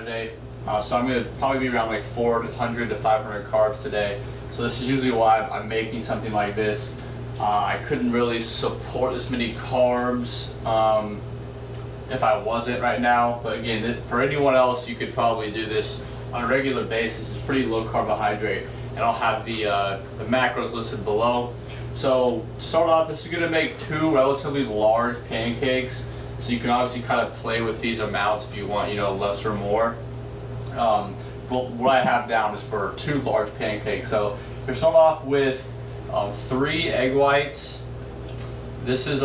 today, so I'm going to probably be around like 400 to 500 carbs today. So this is usually why I'm making something like this. I couldn't really support this many carbs if I wasn't right now, but again, for anyone else, you could probably do this on a regular basis. It's pretty low carbohydrate, and I'll have the macros listed below. So to start off, this is going to make 2 relatively large pancakes. So you can obviously kind of play with these amounts if you want, less or more. But what I have down is for 2 large pancakes. So we start off with 3 egg whites. This is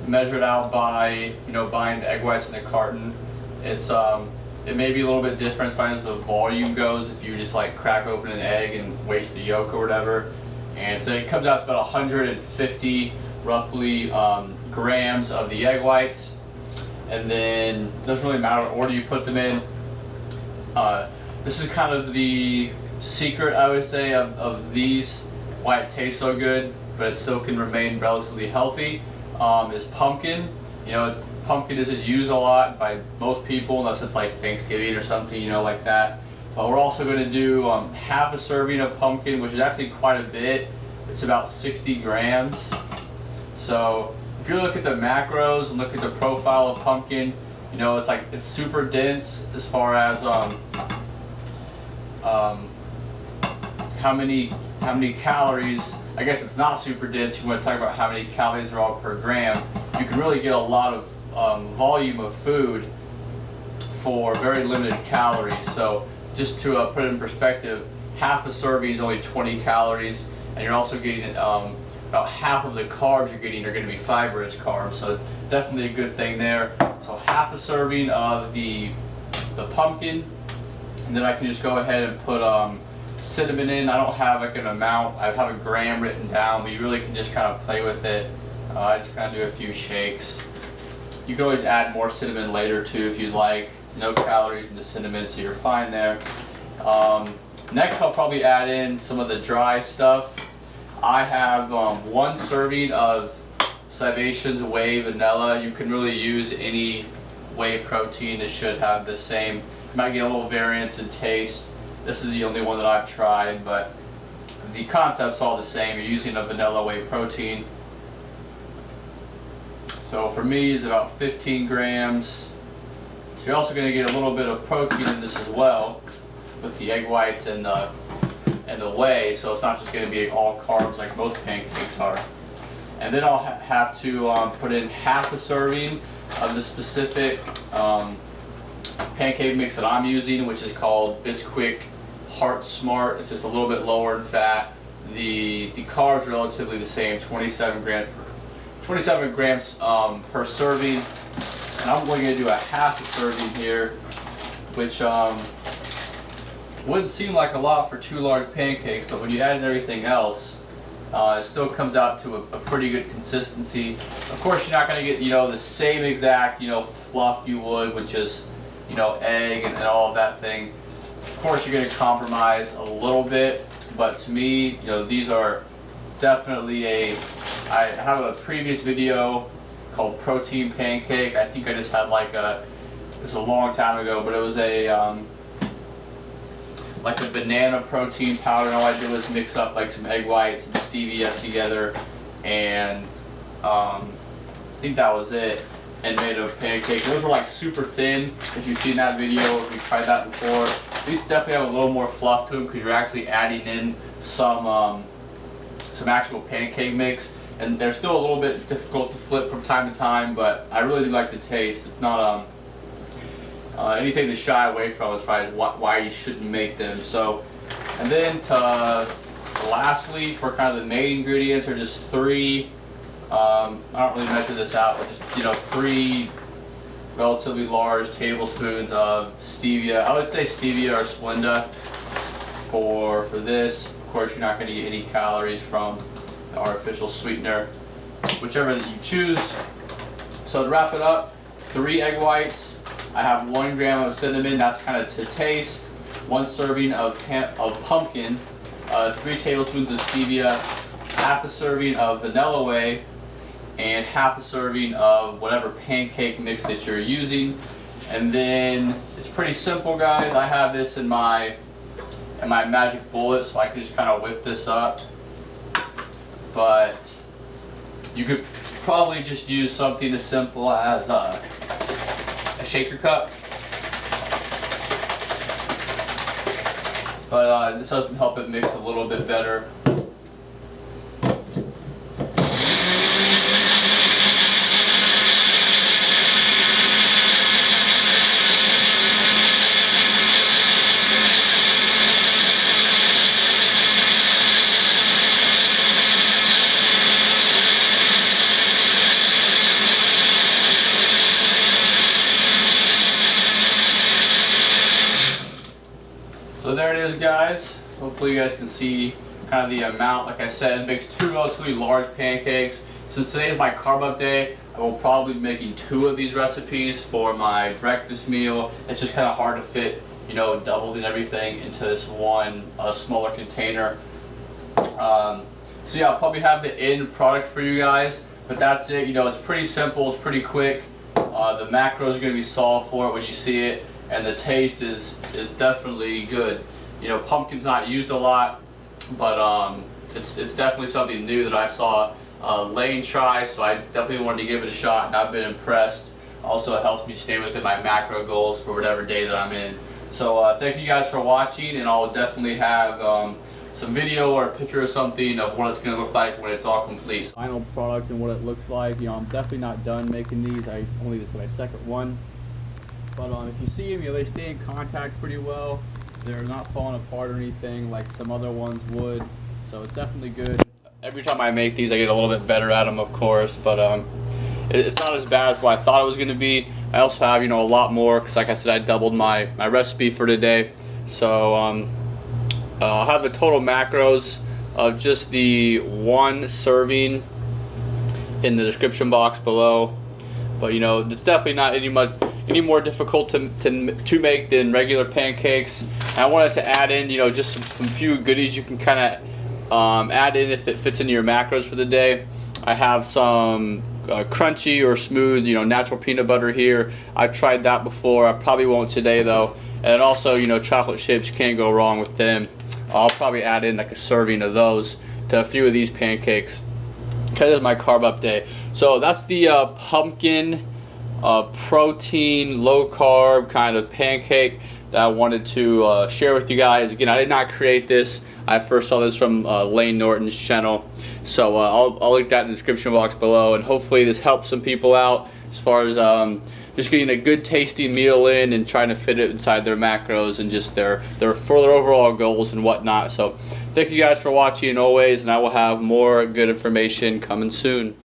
measured out by buying the egg whites in the carton. It's it may be a little bit different as far as the volume goes if you just like crack open an egg and waste the yolk or whatever. And so it comes out to about 150 roughly grams of the egg whites. And then it doesn't really matter what order you put them in. This is kind of the secret, I would say, of these, why it tastes so good but it still can remain relatively healthy, is pumpkin. Pumpkin isn't used a lot by most people unless it's like Thanksgiving or something, like that. But we're also going to do half a serving of pumpkin, which is actually quite a bit. It's about 60 grams. So if you look at the macros and look at the profile of pumpkin, it's super dense as far as how many calories. I guess it's not super dense. You want to talk about how many calories are all per gram. You can really get a lot of volume of food for very limited calories. So just to put it in perspective, half a serving is only 20 calories, and you're also getting about half of the carbs you're getting are going to be fibrous carbs. So definitely a good thing there. So half a serving of the pumpkin, and then I can just go ahead and put cinnamon in. I don't have like an amount. I have a gram written down, but you really can just kind of play with it. I just kind of do a few shakes. You can always add more cinnamon later too if you'd like. No calories in the cinnamon, so you're fine there. Next, I'll probably add in some of the dry stuff. I have 1 serving of Xasio's whey vanilla. You can really use any whey protein. It should have the same. You might get a little variance in taste. This is the only one that I've tried, but the concept's all the same. You're using a vanilla whey protein. So for me, it's about 15 grams. So you're also going to get a little bit of protein in this as well with the egg whites and the whey. So it's not just going to be all carbs like most pancakes are. And then I'll have to put in half a serving of the specific pancake mix that I'm using, which is called Bisquick Heart Smart. It's just a little bit lower in fat. The carbs are relatively the same, 27 grams per serving. And I'm only going to do a half a serving here, which wouldn't seem like a lot for 2 large pancakes, but when you add in everything else, it still comes out to a pretty good consistency. Of course, you're not going to get the same exact fluff you would with just egg and all of that thing. Of course, you're going to compromise a little bit, but to me, these are definitely I have a previous video called Protein Pancake. I think I just had it was a long time ago, but it was like a banana protein powder, and all I did was mix up like some egg whites and stevia together, and I think that was it, and made a pancake. Those were like super thin. If you've seen that video, if you tried that before, these definitely have a little more fluff to them because you're actually adding in some actual pancake mix, and they're still a little bit difficult to flip from time to time, but I really do like the taste. It's not anything to shy away from as far as why you shouldn't make them. So, and then lastly, for kind of the main ingredients are just 3. I don't really measure this out, but just 3 relatively large tablespoons of stevia. I would say stevia or Splenda for this. Of course, you're not going to get any calories from the artificial sweetener, whichever that you choose. So to wrap it up, 3 egg whites. I have 1 gram of cinnamon, that's kind of to taste. 1 serving of pumpkin, 3 tablespoons of stevia, half a serving of vanilla whey, and half a serving of whatever pancake mix that you're using. And then it's pretty simple, guys. I have this in my magic bullet, so I can just kind of whip this up. But you could probably just use something as simple as a shaker cup. But this doesn't help it mix a little bit better. So there it is, guys. Hopefully you guys can see kind of the amount. Like I said, it makes 2 relatively large pancakes. Since today is my carb up day, I will probably be making 2 of these recipes for my breakfast meal. It's just kind of hard to fit, you know, doubled and everything into this one smaller container. So yeah, I'll probably have the end product for you guys, but that's it. You know, it's pretty simple, it's pretty quick. The macros are going to be solved for it when you see it. And the taste is definitely good. You know, pumpkin's not used a lot, but it's definitely something new that I saw Layne try, so I definitely wanted to give it a shot, and I've been impressed. Also, it helps me stay within my macro goals for whatever day that I'm in. So thank you guys for watching, and I'll definitely have some video or a picture or something of what it's going to look like when it's all complete. Final product and what it looks like. You know, I'm definitely not done making these. This is my second one. But if you see them, you know, they stay in contact pretty well. They're not falling apart or anything like some other ones would. So it's definitely good. Every time I make these, I get a little bit better at them, of course. But it's not as bad as what I thought it was going to be. I also have, you know, a lot more because, like I said, I doubled my recipe for today. So I'll have the total macros of just the 1 serving in the description box below. But you know, it's definitely not any more difficult to make than regular pancakes. And I wanted to add in, you know, just some few goodies you can kind of add in if it fits into your macros for the day. I have some crunchy or smooth, you know, natural peanut butter here. I've tried that before. I probably won't today though. And also, you know, chocolate chips, you can't go wrong with them. I'll probably add in like a serving of those to a few of these pancakes. Okay, this is my carb up day. So that's the pumpkin protein, low carb kind of pancake that I wanted to share with you guys. Again, I did not create this. I first saw this from Layne Norton's channel. So I'll link that in the description box below, and hopefully this helps some people out as far as just getting a good tasty meal in and trying to fit it inside their macros and just their overall goals and whatnot. So thank you guys for watching always, and I will have more good information coming soon.